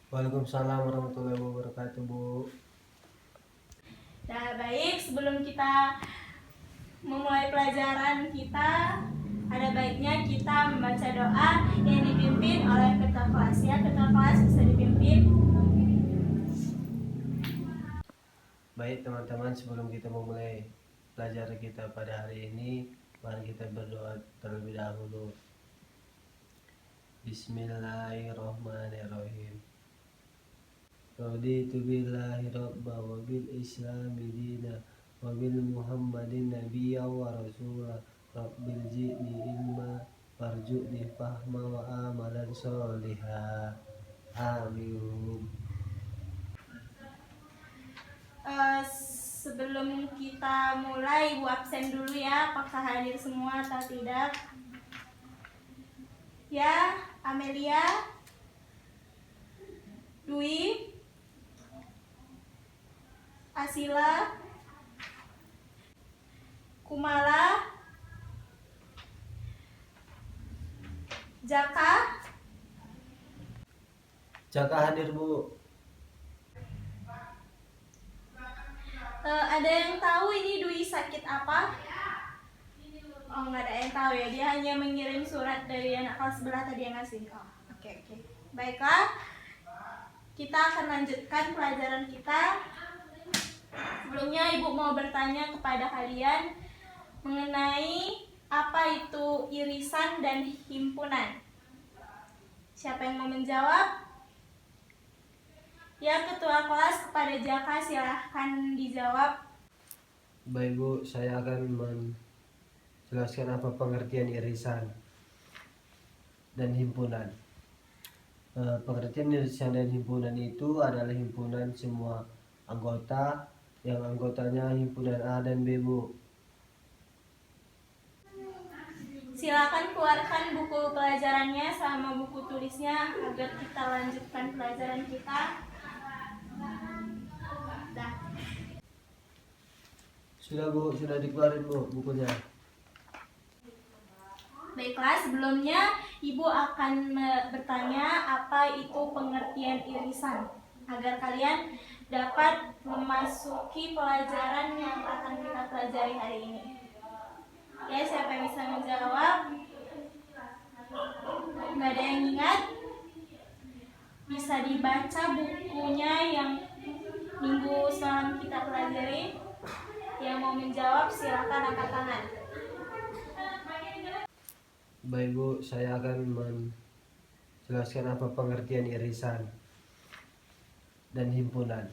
Waalaikumsalam warahmatullahi wabarakatuh, Bu. Nah, baik, sebelum kita memulai pelajaran kita, ada baiknya kita membaca doa yang dipimpin oleh ketua kelas ya. Ketua kelas bisa dipimpin. Baik teman-teman, sebelum kita memulai pelajaran kita pada hari ini, mari kita berdoa terlebih dahulu. Bismillahirrahmanirrahim. Raditu billahi rabba wa bil islami dina wa bil muhammadin nabiyya wa rasula. Rabbil zidni ilma warzuqni fahma wa amalan sholiha. Amin. Sebelum kita mulai, Ibu absen dulu ya. Apakah hadir semua atau tidak? Ya, Amelia, Dwi, Asila, Kumala, Jaka. Jaka hadir, Bu. Ada yang tahu ini Dwi sakit apa? Oh, nggak ada yang tahu ya. Dia hanya mengirim surat dari anak kelas sebelah tadi yang ngasih. Oh, oke. Baiklah, kita akan lanjutkan pelajaran kita. Sebelumnya Ibu mau bertanya kepada kalian mengenai apa itu irisan dan himpunan. Siapa yang mau menjawab? Ya, ketua kelas kepada Jaka, silahkan dijawab. Baik, Bu, saya akan menjelaskan apa pengertian irisan dan himpunan. Pengertian irisan dan himpunan itu adalah himpunan semua anggota yang anggotanya himpunan A dan B, Bu. Silakan keluarkan buku pelajarannya sama buku tulisnya agar kita lanjutkan pelajaran kita. Dah. Sudah, Bu, sudah dikeluarin, Bu, bukunya. Baiklah, sebelumnya Ibu akan bertanya apa itu pengertian irisan agar kalian dapat memasuki pelajaran yang akan kita pelajari hari ini. Ya, siapa yang bisa menjawab? Nggak ada yang ingat? Bisa dibaca bukunya yang minggu semalam kita pelajari. Yang mau menjawab silakan angkat tangan. Baik, Bu, saya akan menjelaskan apa pengertian irisan dan himpunan.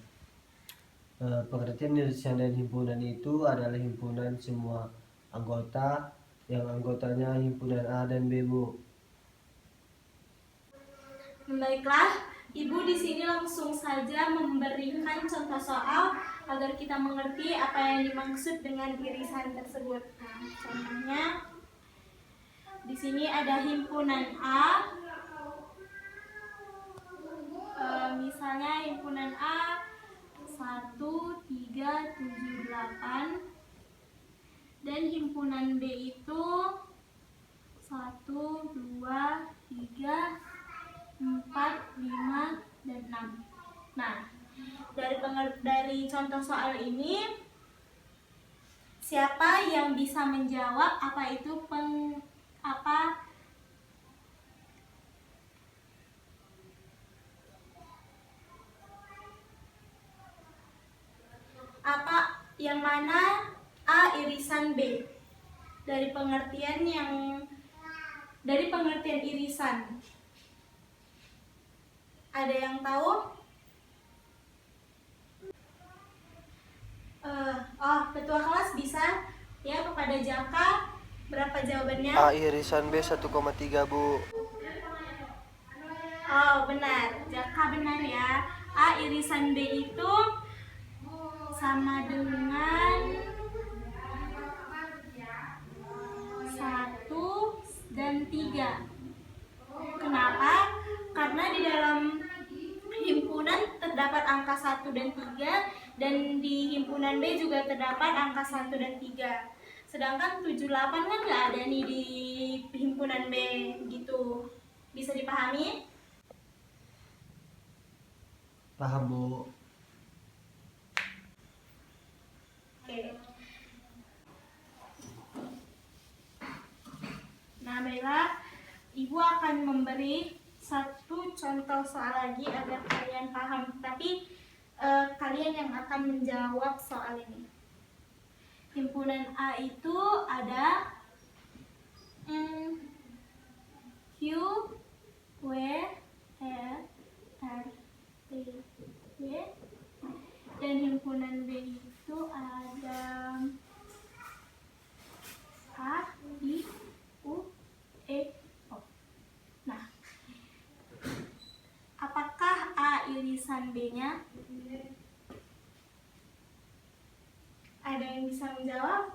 Pengertian irisan dan himpunan itu adalah himpunan semua anggota yang anggotanya himpunan A dan B, Bu. Baiklah, Ibu di sini langsung saja memberikan contoh soal agar kita mengerti apa yang dimaksud dengan irisan tersebut. Nah, contohnya di sini ada himpunan A. Misalnya himpunan A 1, 3, 7, 8 dan himpunan B itu 1, 2, 3, 4, 5, dan 6. Nah, dari contoh soal ini, siapa yang bisa menjawab apa itu apa yang mana A irisan B? Dari pengertian irisan. Ada yang tahu? Ketua kelas bisa ya kepada Jaka. Berapa jawabannya? A irisan B 1,3, Bu. Oh, benar. Jaka benar ya. A irisan B itu sama dengan 1 dan 3. Kenapa? Karena di dalam himpunan terdapat angka 1 dan 3 dan di himpunan B juga terdapat angka 1 dan 3. Sedangkan 78 kan nggak ada nih di himpunan B gitu. Bisa dipahami? Paham, Bu? Oke. Nah, baiklah, Ibu akan memberi satu contoh soal lagi agar kalian paham. Tapi kalian yang akan menjawab soal ini. Himpunan A itu ada Q, W, L, R, T, Y. Dan himpunan B itu ada A, I, U, E, O. Nah, apakah A irisan B-nya? Ada yang bisa menjawab?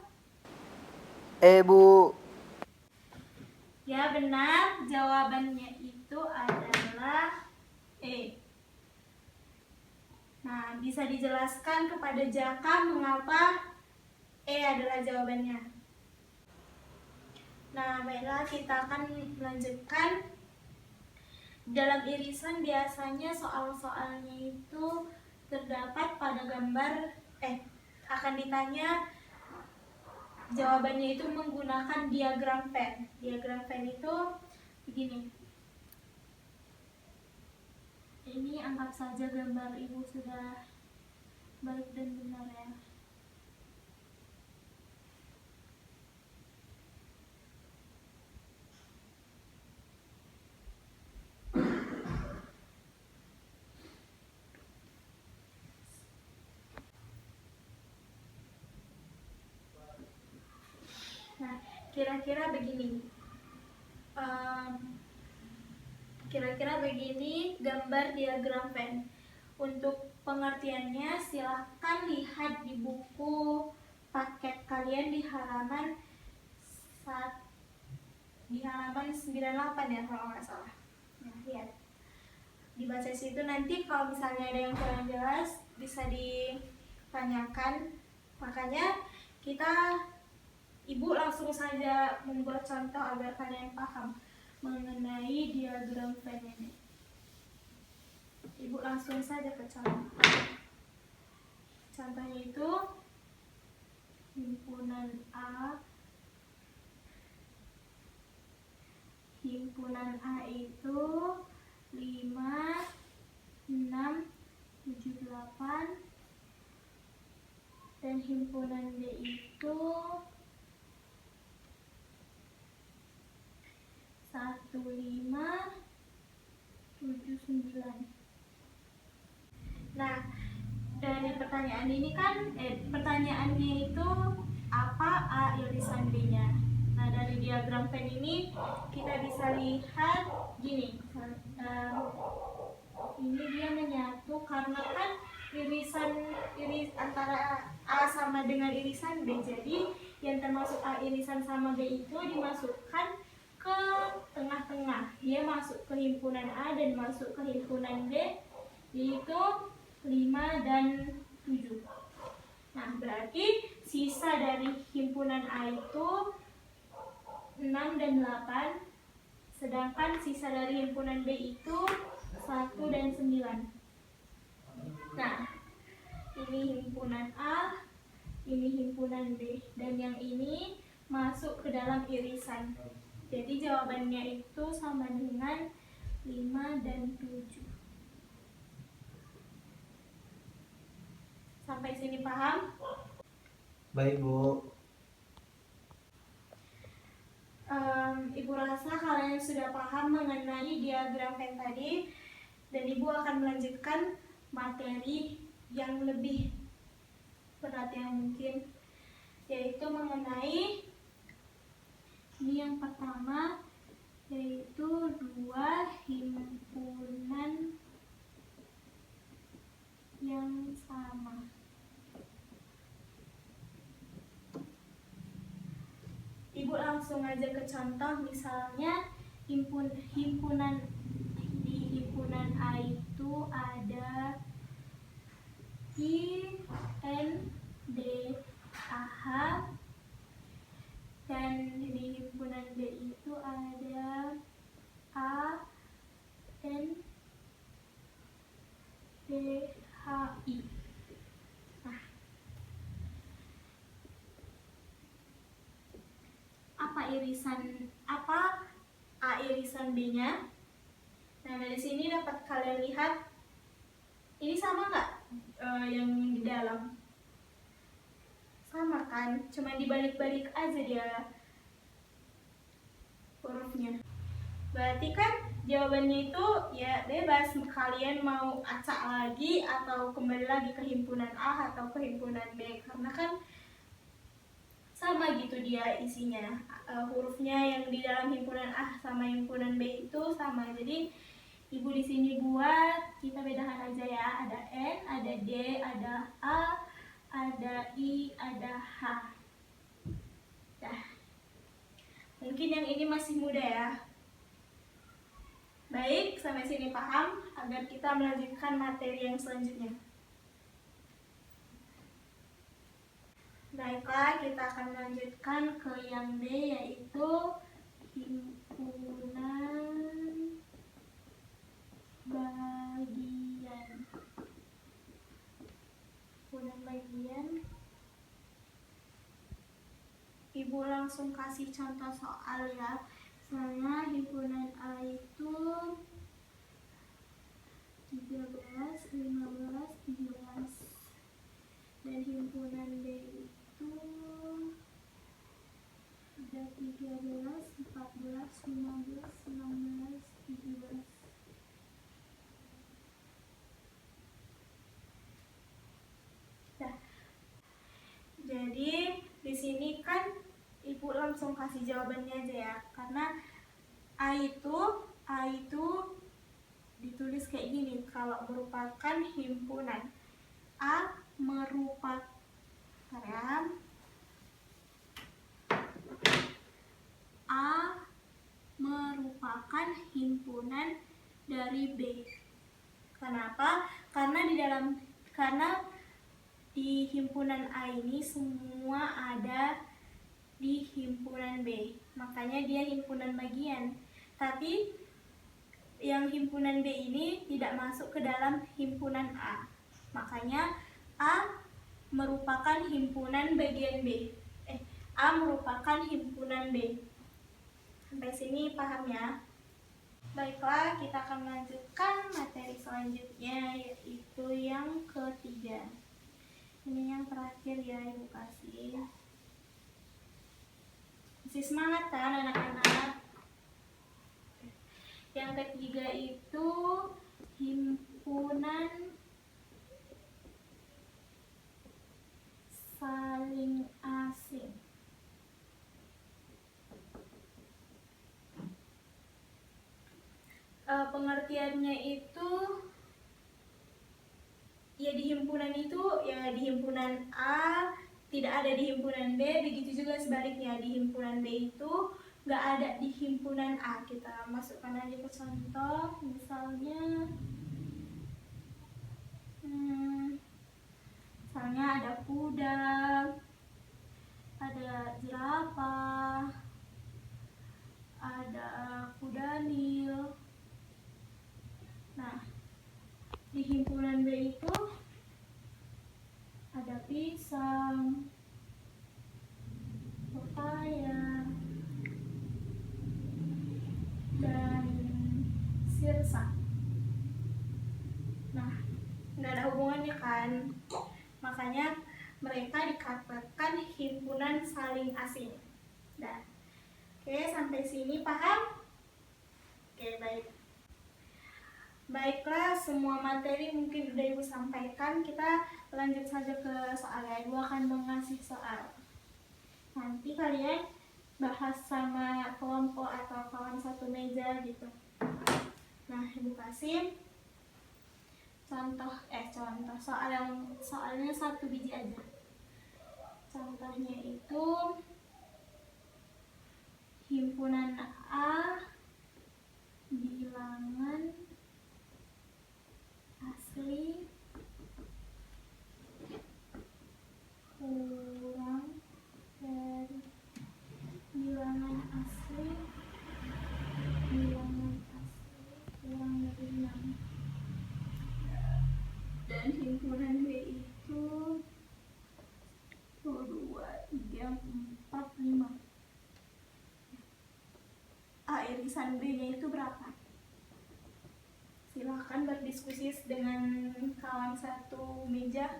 Bu. Ya, benar. Jawabannya itu adalah E. Nah, bisa dijelaskan kepada Jaka mengapa E adalah jawabannya. Nah, baiklah, kita akan melanjutkan. Dalam irisan biasanya soal-soalnya itu terdapat pada gambar, akan ditanya jawabannya itu menggunakan diagram Venn. Diagram Venn itu begini. Ini anggap saja gambar Ibu sudah baik dan benar ya. Nah, kira-kira begini. Kira-kira begini gambar diagram Venn. Untuk pengertiannya silahkan lihat di buku paket kalian di halaman 98 ya kalau nggak salah. Nah, lihat. Dibaca situ, nanti kalau misalnya ada yang kurang jelas bisa ditanyakan. Makanya Ibu langsung saja membuat contoh agar kalian paham mengenai diagram Venn ini. Ibu langsung saja ke contoh. Contohnya itu himpunan A. Himpunan A itu 5, 6, 7, 8. Dan himpunan B itu 1, 5, 7, 9. Nah, dari pertanyaan ini kan pertanyaannya itu apa A irisan B-nya. Nah, dari diagram Venn ini kita bisa lihat gini. Ini dia menyatu karena kan iris antara A sama dengan irisan B. Jadi yang termasuk A irisan sama B itu dimasukkan ke tengah-tengah. Dia masuk ke himpunan A dan masuk ke himpunan B, yaitu 5 dan 7. Nah, berarti sisa dari himpunan A itu 6 dan 8, sedangkan sisa dari himpunan B itu 1 dan 9. Nah, ini himpunan A, ini himpunan B, dan yang ini masuk ke dalam irisan. Jadi jawabannya itu sama dengan 5 dan 7. Sampai sini paham? Baik, Bu. Ibu rasa kalian sudah paham mengenai diagram Venn tadi, dan Ibu akan melanjutkan materi yang lebih berat yang mungkin, yaitu mengenai ini yang pertama, yaitu 2 himpunan yang sama. Ibu langsung aja ke contoh, misalnya di himpunan A itu ada I, N, D, AH, dan di himpunan B itu ada A, N, D, irisan apa, A irisan B-nya. Nah, dari sini dapat kalian lihat, ini sama nggak yang di dalam? Sama kan, cuma dibalik-balik aja dia hurufnya. Berarti kan jawabannya itu ya bebas, kalian mau acak lagi atau kembali lagi ke himpunan A atau ke himpunan B, karena kan sama gitu dia isinya, hurufnya yang di dalam himpunan A sama himpunan B itu sama. Jadi ibu di sini buat kita bedakan aja ya, ada N, ada D, ada A, ada I, ada H. Dah. Mungkin yang ini masih muda ya. Baik, sampai sini paham agar kita melanjutkan materi yang selanjutnya. Baiklah, kita akan melanjutkan ke yang D, yaitu himpunan bagian. Himpunan bagian. Ibu langsung kasih contoh soal ya. Misalnya himpunan A itu 13, 15, 17. Dan himpunan B itu ada 13, 14, 15, 16, 17. Nah, jadi di sini kan ibu langsung kasih jawabannya aja ya, karena A itu ditulis kayak gini kalau merupakan himpunan. A merupakan himpunan dari B. Kenapa? Karena di himpunan A ini semua ada di himpunan B, makanya dia himpunan bagian. Tapi yang himpunan B ini tidak masuk ke dalam himpunan A, makanya A merupakan himpunan bagian B. A merupakan himpunan B. Sampai sini paham ya? Baiklah, kita akan melanjutkan materi selanjutnya, yaitu yang ketiga. Ini yang terakhir ya, ibu kasih. Masih semangat kan anak-anak? Yang ketiga itu himpunan saling asing. Pengertiannya itu ya di himpunan itu ya di himpunan A tidak ada di himpunan B, begitu juga sebaliknya, di himpunan B itu nggak ada di himpunan A. Kita masukkan aja ke contoh, misalnya ada kuda, ada jerapah, ada kuda nil. Nah, di himpunan B itu ada pisang, pepaya, dan sirsa. Nah, nggak ada hubungannya kan? Makanya mereka dikatakan himpunan saling asing. Nah, oke, sampai sini paham? Oke, baik. Baiklah, semua materi mungkin udah ibu sampaikan. Kita lanjut saja ke soalnya. Ibu akan mengasih soal. Nanti kalian bahas sama kelompok atau kawan satu meja gitu. Nah, ibu kasih contoh soalnya 1 biji aja. Contohnya itu himpunan A bilangan asli kurang dari bilangan asli kurang dari 6. Dan himpunan B itu 1, 2, 3, 4, 5. irisan B-nya itu berapa? Silahkan berdiskusi dengan kawan satu meja.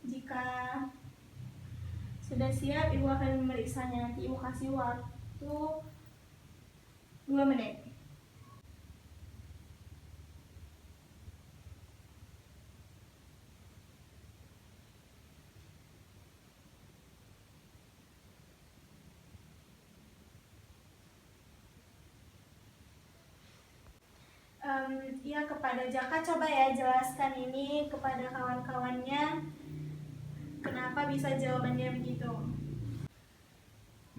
Jika sudah siap, Ibu akan memeriksanya. Nanti Ibu kasih waktu 2 menit. Ya, kepada Jaka coba ya jelaskan ini kepada kawan-kawannya kenapa bisa jawabannya begitu.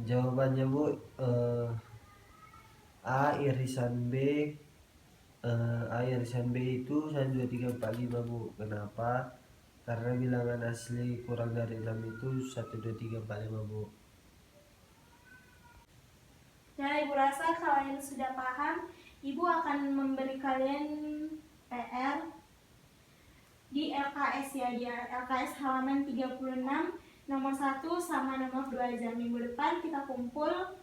Jawabannya Bu, A irisan B, A irisan B itu 1, 2, 3, 4, 5 Bu. Kenapa? Karena bilangan asli kurang dari 6 itu 1, 2, 3, 4, 5 Bu. Ya, Ibu rasa kalian sudah paham. Ibu akan memberi kalian PR di LKS ya, di LKS halaman 36, nomor 1 sama nomor 2 aja. Minggu depan kita kumpul.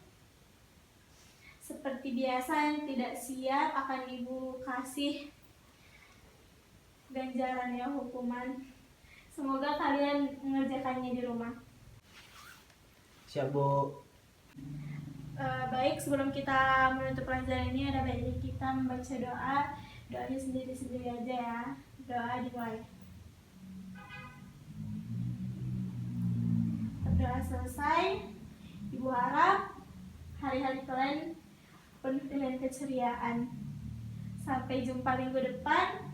Seperti biasa, yang tidak siap akan Ibu kasih ganjaran ya, hukuman. Semoga kalian mengerjakannya di rumah. Siap Bu. Baik, sebelum kita menutup pelajaran ini, ada baiknya kita membaca doa. Doanya sendiri-sendiri aja ya. Doa dimulai. Doa selesai. Ibu harap hari-hari kalian penuh dengan keceriaan. Sampai jumpa minggu depan.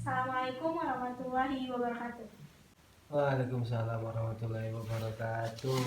Assalamualaikum warahmatullahi wabarakatuh. Waalaikumsalam warahmatullahi wabarakatuh.